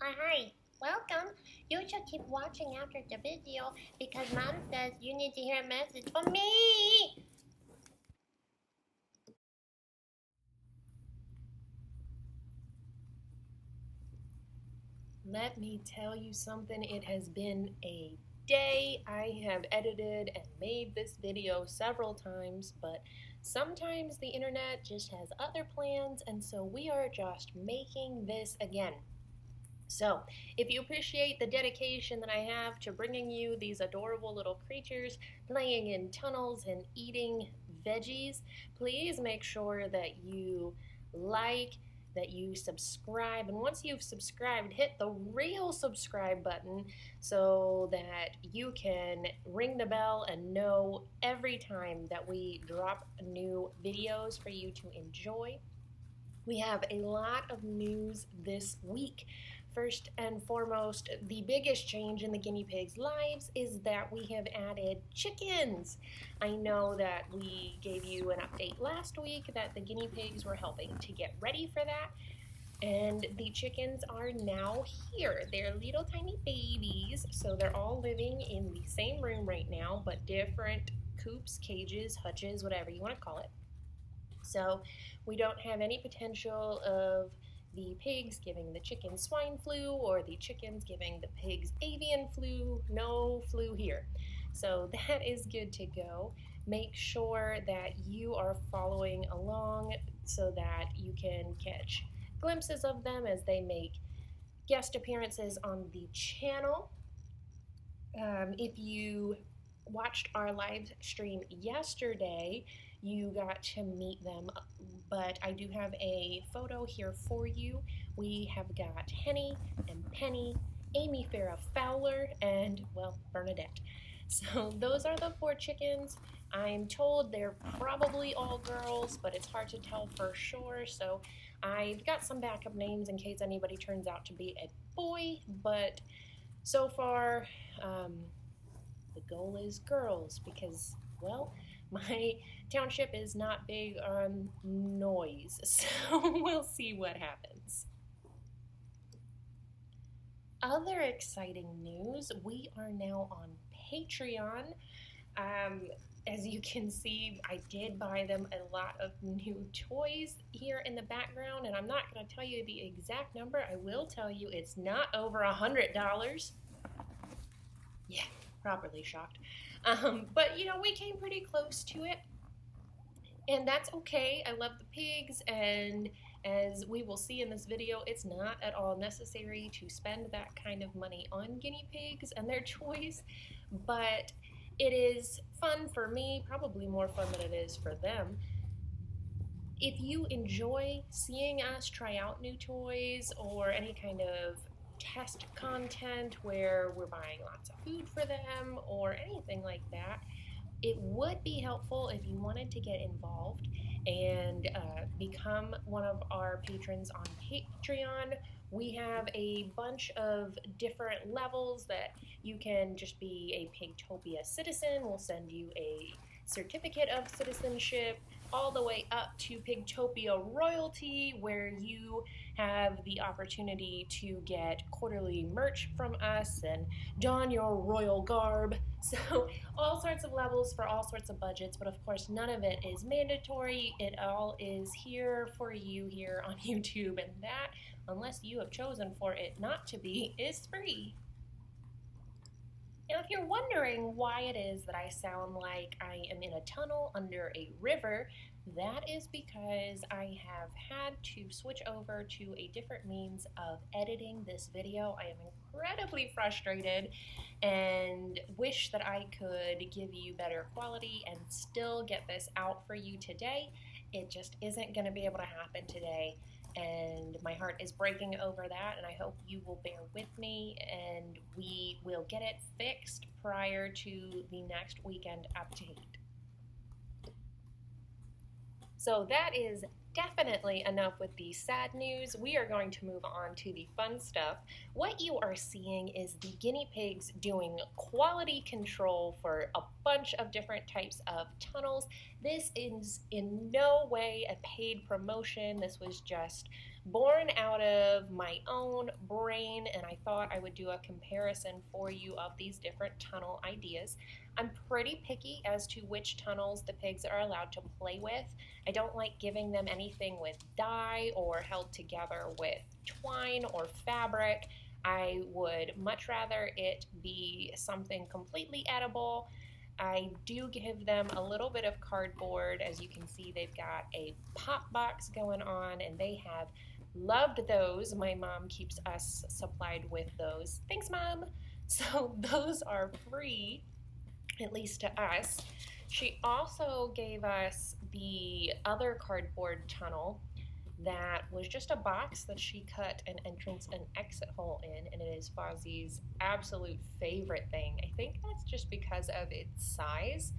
Hi, welcome. You should keep watching after the video because Mom says you need to hear a message from me. Let me tell you something, it has been a day. I have edited and made this video several times, but sometimes the internet just has other plans, and so we are just making this again. So, if you appreciate the dedication that I have to bringing you these adorable little creatures playing in tunnels and eating veggies, please make sure that you like, that you subscribe, and once you've subscribed, hit the real subscribe button so that you can ring the bell and know every time that we drop new videos for you to enjoy. We have a lot of news this week. First and foremost, the biggest change in the guinea pigs' lives is that we have added chickens. I know that we gave you an update last week that the guinea pigs were helping to get ready for that, and the chickens are now here. They're little tiny babies, so they're all living in the same room right now, but different coops, cages, hutches, whatever you want to call it. So we don't have any potential of the pigs giving the chickens swine flu or the chickens giving the pigs avian flu. No flu here. So that is good to go. Make sure that you are following along so that you can catch glimpses of them as they make guest appearances on the channel. If you watched our live stream yesterday, you got to meet them, but I do have a photo here for you. We have got Henny and Penny, Amy Farrah Fowler, and, well, Bernadette. So those are the 4 chickens. I'm told they're probably all girls, but it's hard to tell for sure, so I've got some backup names in case anybody turns out to be a boy, but so far, the goal is girls because, well, my township is not big on noise, so we'll see what happens. Other exciting news, we are now on Patreon. As you can see, I did buy them a lot of new toys here in the background, and I'm not going to tell you the exact number. I will tell you it's not over $100. Yeah, properly shocked. But we came pretty close to it, and that's okay. I love the pigs, and as we will see in this video, it's not at all necessary to spend that kind of money on guinea pigs and their toys, but it is fun for me, probably more fun than it is for them. If you enjoy seeing us try out new toys or any kind of test content where we're buying lots of food for them or anything like that, it would be helpful if you wanted to get involved and become one of our patrons on Patreon. We have a bunch of different levels that you can just be a Pigtopia citizen. We'll send you a certificate of citizenship, all the way up to Pigtopia royalty, where you have the opportunity to get quarterly merch from us and don your royal garb. So all sorts of levels for all sorts of budgets, but of course none of it is mandatory. It all is here for you here on YouTube, and that, unless you have chosen for it not to be, is free. Now, if you're wondering why it is that I sound like I am in a tunnel under a river, that is because I have had to switch over to a different means of editing this video. I am incredibly frustrated and wish that I could give you better quality and still get this out for you today. It just isn't going to be able to happen today, and my heart is breaking over that, and I hope you will bear with me and we will get it fixed prior to the next weekend update. So that is definitely enough with the sad news. We are going to move on to the fun stuff. What you are seeing is the guinea pigs doing quality control for a bunch of different types of tunnels. This is in no way a paid promotion. This was just born out of my own brain, and I thought I would do a comparison for you of these different tunnel ideas. I'm pretty picky as to which tunnels the pigs are allowed to play with. I don't like giving them anything with dye or held together with twine or fabric. I would much rather it be something completely edible. I do give them a little bit of cardboard. As you can see, they've got a pop box going on, and they have loved those. My mom keeps us supplied with those. Thanks, Mom. So those are free, at least to us. She also gave us the other cardboard tunnel that was just a box that she cut an entrance and exit hole in, and it is Fozzie's absolute favorite thing. I think that's just because of its size.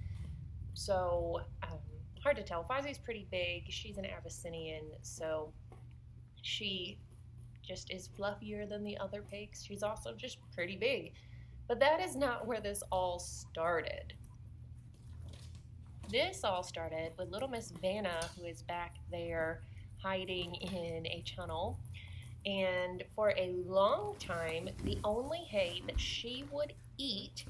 So, hard to tell. Fozzie's pretty big. She's an Abyssinian, so she just is fluffier than the other pigs. She's also just pretty big. But that is not where this all started. This all started with little Miss Vanna, who is back there hiding in a tunnel. And for a long time, the only hay that she would eat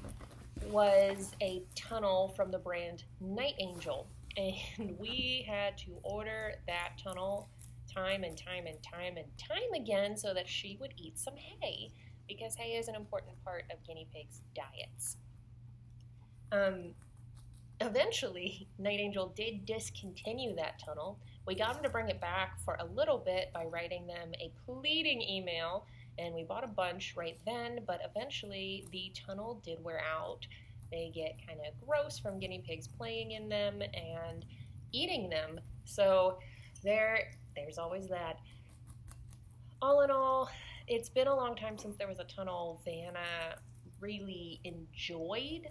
was a tunnel from the brand Night Angel. And we had to order that tunnel time and time and time and time again so that she would eat some hay, because hay is an important part of guinea pigs' diets. Eventually, Night Angel did discontinue that tunnel. We got him to bring it back for a little bit by writing them a pleading email, and we bought a bunch right then, but eventually the tunnel did wear out. They get kind of gross from guinea pigs playing in them and eating them, so there's always that. All in all, it's been a long time since there was a tunnel Vanna really enjoyed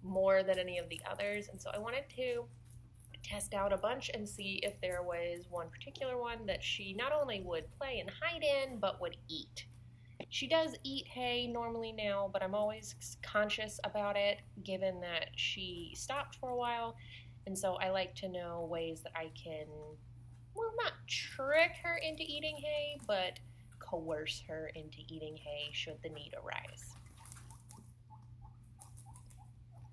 more than any of the others, and so I wanted to test out a bunch and see if there was one particular one that she not only would play and hide in, but would eat. She does eat hay normally now, but I'm always conscious about it given that she stopped for a while, and so I like to know ways that I can, well, not trick her into eating hay, but coerce her into eating hay should the need arise.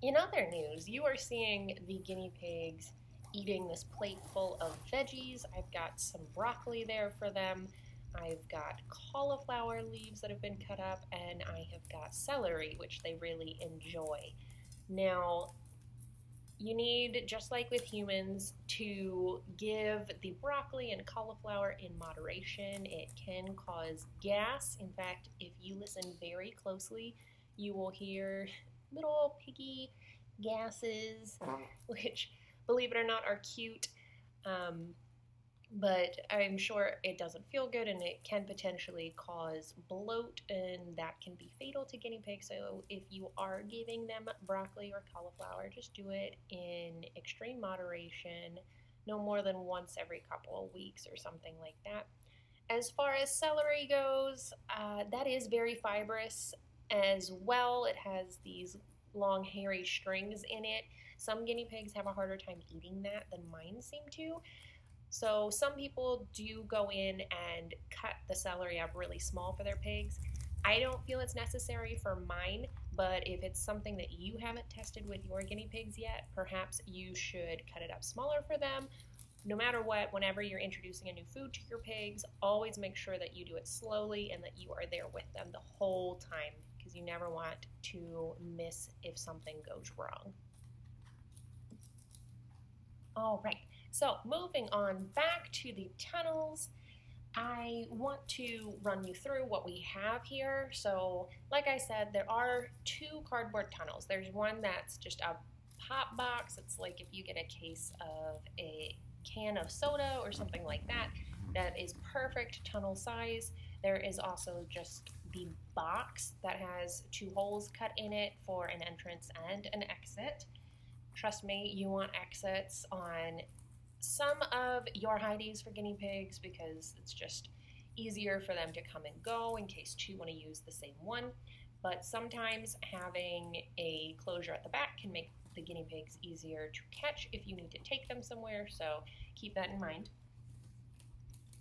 In other news, you are seeing the guinea pigs eating this plate full of veggies. I've got some broccoli there for them. I've got cauliflower leaves that have been cut up, and I have got celery, which they really enjoy. Now, you need, just like with humans, to give the broccoli and cauliflower in moderation. It can cause gas. In fact, if you listen very closely, you will hear little piggy gases, which, believe it or not, are cute. But I'm sure it doesn't feel good, and it can potentially cause bloat, and that can be fatal to guinea pigs. So if you are giving them broccoli or cauliflower, just do it in extreme moderation, no more than once every couple of weeks or something like that. As far as celery goes, that is very fibrous as well. It has these long hairy strings in it. Some guinea pigs have a harder time eating that than mine seem to. So some people do go in and cut the celery up really small for their pigs. I don't feel it's necessary for mine, but if it's something that you haven't tested with your guinea pigs yet, perhaps you should cut it up smaller for them. No matter what, whenever you're introducing a new food to your pigs, always make sure that you do it slowly and that you are there with them the whole time, because you never want to miss if something goes wrong. All right. So moving on back to the tunnels, I want to run you through what we have here. So like I said, there are two cardboard tunnels. There's one that's just a pop box. It's like if you get a case of a can of soda or something like that, that is perfect tunnel size. There is also just the box that has two holes cut in it for an entrance and an exit. Trust me, you want exits on some of your hideys for guinea pigs because it's just easier for them to come and go in case two want to use the same one. But sometimes having a closure at the back can make the guinea pigs easier to catch if you need to take them somewhere, so keep that in mind.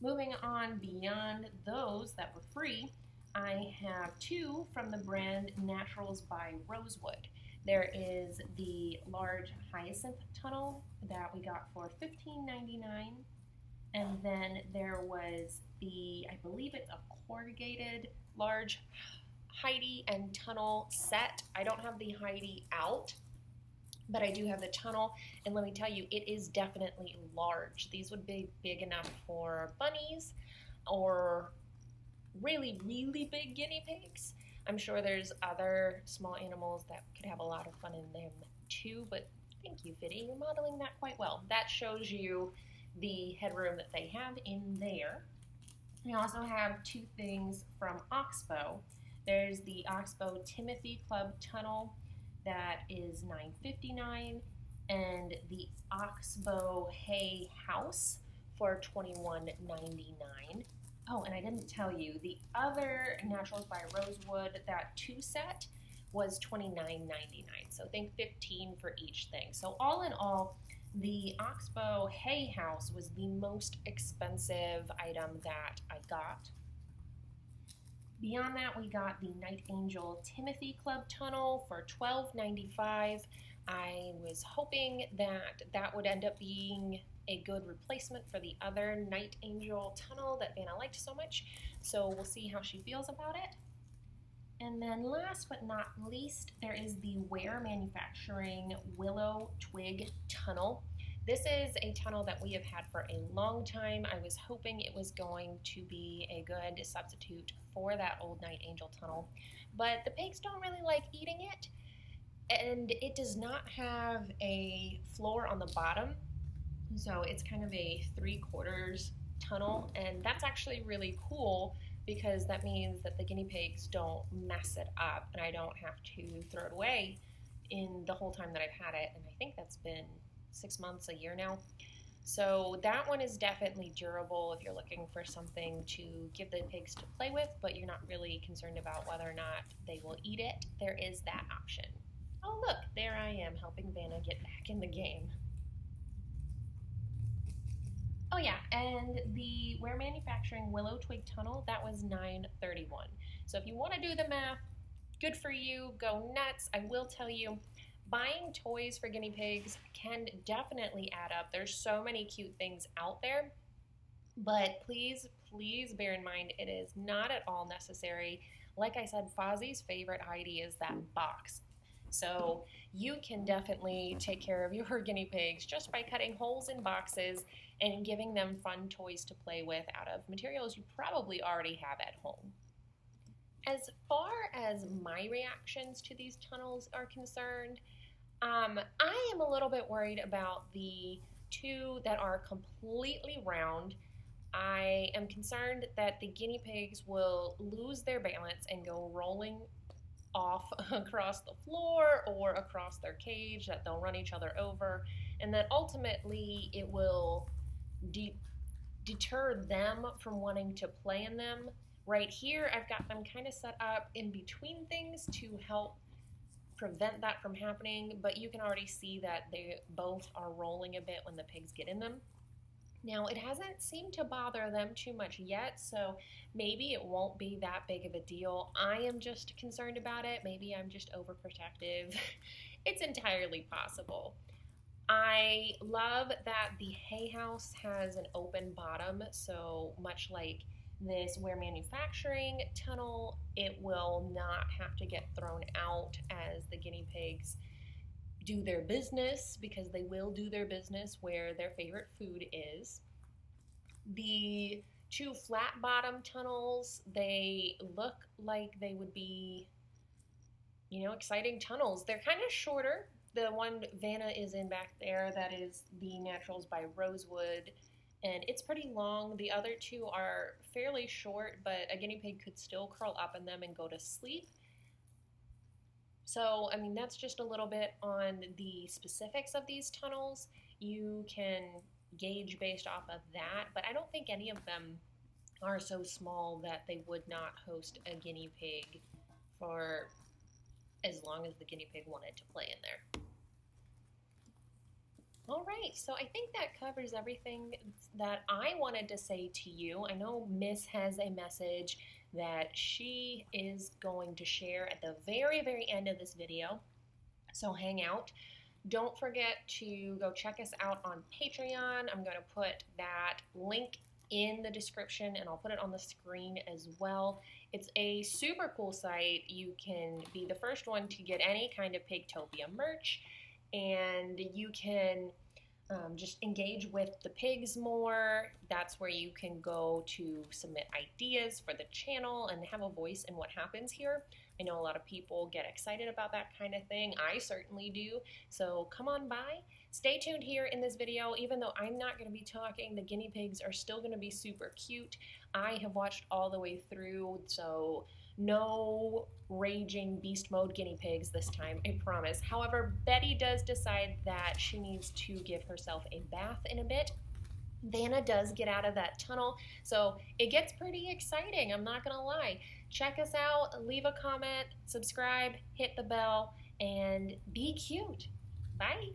Moving on beyond those that were free, I have two from the brand Naturals by Rosewood. There is the large hyacinth tunnel that we got for $15.99, and then there was the, I believe it's a corrugated large Heidi and tunnel set. I don't have the Heidi out, but I do have the tunnel, and let me tell you, it is definitely large. These would be big enough for bunnies or really, really big guinea pigs. I'm sure there's other small animals that could have a lot of fun in them too, but thank you, Fiddy. You're modeling that quite well. That shows you the headroom that they have in there. We also have two things from Oxbow. There's the Oxbow Timothy Club Tunnel that is $9.59, and the Oxbow Hay House for $21.99. Oh, and I didn't tell you, the other Naturals by Rosewood, that two set was $29.99. So think $15 for each thing. So all in all, the Oxbow Hay House was the most expensive item that I got. Beyond that, we got the Night Angel Timothy Club Tunnel for $12.95. I was hoping that that would end up being a good replacement for the other Night Angel tunnel that Vanna liked so much, so we'll see how she feels about it. And then last but not least, there is the Ware Manufacturing Willow Twig Tunnel. This is a tunnel that we have had for a long time. I was hoping it was going to be a good substitute for that old Night Angel tunnel, but the pigs don't really like eating it, and it does not have a floor on the bottom, so it's kind of a 3/4 tunnel, and that's actually really cool because that means that the guinea pigs don't mess it up and I don't have to throw it away in the whole time that I've had it, and I think that's been 6 months, a year now. So that one is definitely durable if you're looking for something to give the pigs to play with, but you're not really concerned about whether or not they will eat it. There is that option. Oh look, there I am helping Vanna get back in the game. Oh yeah, and the Ware Manufacturing Willow Twig Tunnel, that was $9.31. So if you want to do the math, good for you, go nuts. I will tell you, buying toys for guinea pigs can definitely add up. There's so many cute things out there, but please, please bear in mind it is not at all necessary. Like I said, Fozzie's favorite Heidi is that box. So you can definitely take care of your guinea pigs just by cutting holes in boxes and giving them fun toys to play with out of materials you probably already have at home. As far as my reactions to these tunnels are concerned, I am a little bit worried about the two that are completely round. I am concerned that the guinea pigs will lose their balance and go rolling off across the floor or across their cage, that they'll run each other over, and that ultimately it will deter them from wanting to play in them. Right here, I've got them kind of set up in between things to help prevent that from happening, but you can already see that they both are rolling a bit when the pigs get in them. Now, it hasn't seemed to bother them too much yet, so maybe it won't be that big of a deal. I am just concerned about it. Maybe I'm just overprotective. It's entirely possible. I love that the hay house has an open bottom, so much like this Ware Manufacturing tunnel, it will not have to get thrown out as the guinea pigs do their business, because they will do their business where their favorite food is. The two flat bottom tunnels, they look like they would be, exciting tunnels. They're kind of shorter. The one Vanna is in back there, that is the Naturals by Rosewood, and it's pretty long. The other two are fairly short, but a guinea pig could still curl up in them and go to sleep. So, that's just a little bit on the specifics of these tunnels. You can gauge based off of that, but I don't think any of them are so small that they would not host a guinea pig for as long as the guinea pig wanted to play in there. All right, so I think that covers everything that I wanted to say to you. I know Miss has a message that she is going to share at the very, very end of this video, so hang out. Don't forget to go check us out on Patreon. I'm going to put that link in the description and I'll put it on the screen as well. It's a super cool site. You can be the first one to get any kind of Pigtopia merch, and you can just engage with the pigs more. That's where you can go to submit ideas for the channel and have a voice in what happens here. I know a lot of people get excited about that kind of thing. I certainly do. So come on by. Stay tuned here in this video. Even though I'm not going to be talking, the guinea pigs are still going to be super cute. I have watched all the way through, so no raging beast mode guinea pigs this time, I promise. However, Betty does decide that she needs to give herself a bath in a bit. Vanna does get out of that tunnel, so it gets pretty exciting, I'm not gonna lie. Check us out, leave a comment, subscribe, hit the bell, and be cute. Bye.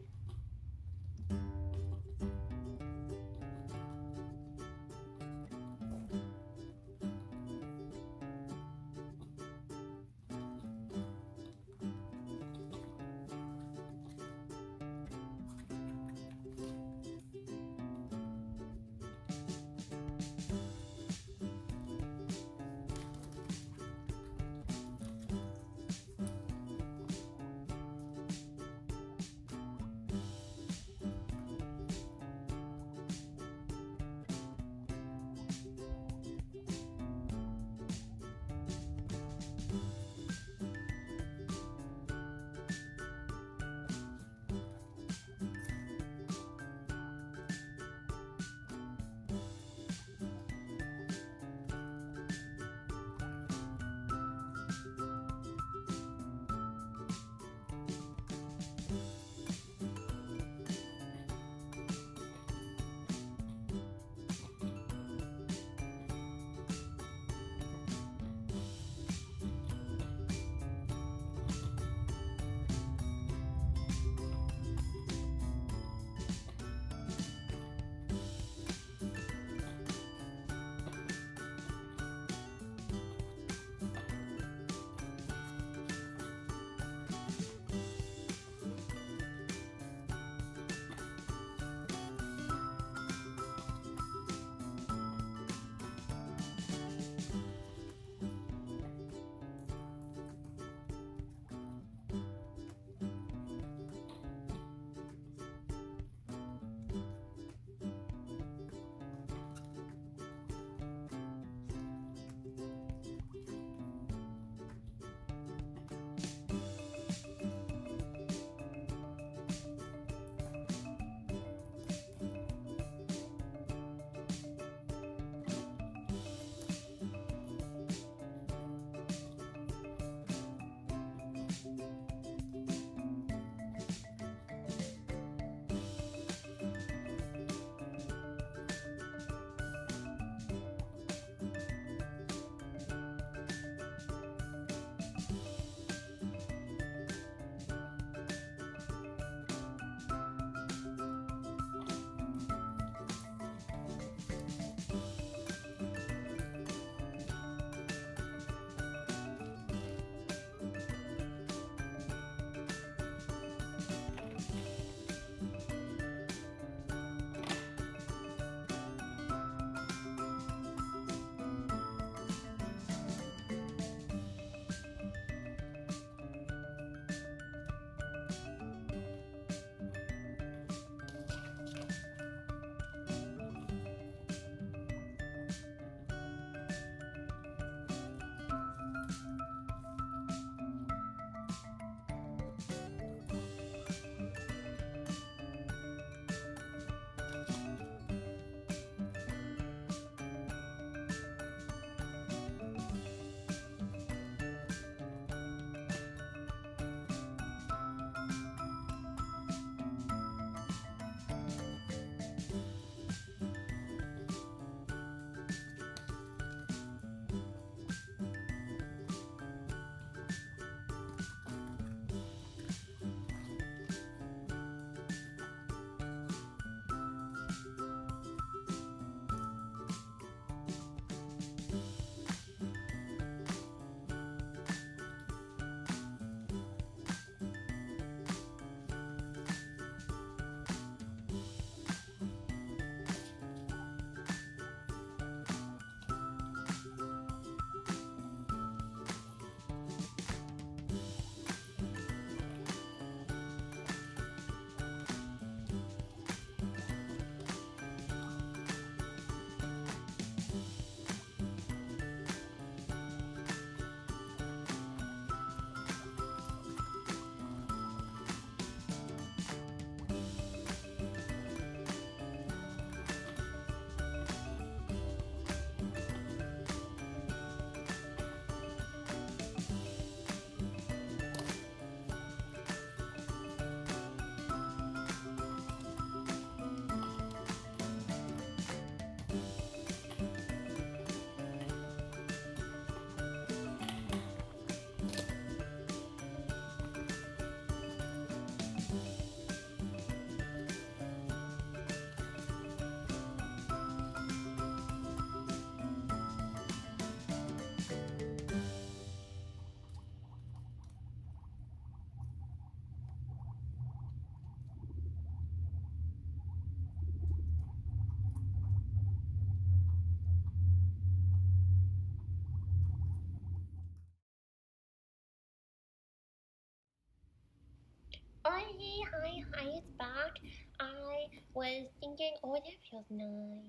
Hi, it's back. I was thinking, oh, that feels nice.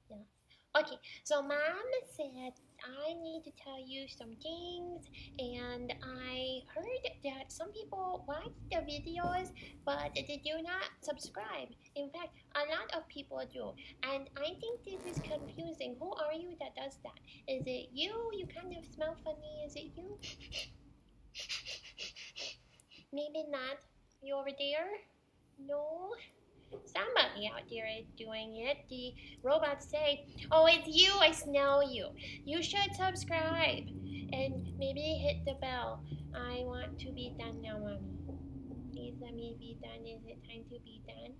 Yeah. Okay, so Mom said I need to tell you some things, and I heard that some people watch the videos, but they do not subscribe. In fact, a lot of people do, and I think this is confusing. Who are you that does that? Is it you? You kind of smell funny. Is it you? Maybe not. You over there? No? Somebody out there is doing it. The robots say, oh, it's you, I smell you. You should subscribe. And maybe hit the bell. I want to be done now, Mommy. Please let me be done. Is it time to be done?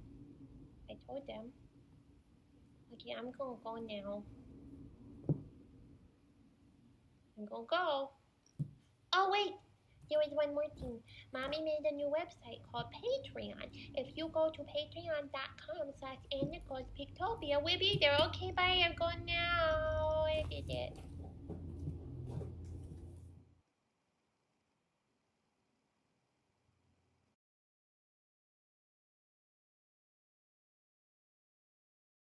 I told them. Okay, I'm gonna go now. I'm gonna go. Oh, wait. There is one more thing. Mommy made a new website called Patreon. If you go to patreon.com/AnnaGoesPictopia, we'll be there. Okay, bye. I'm going now. I did it.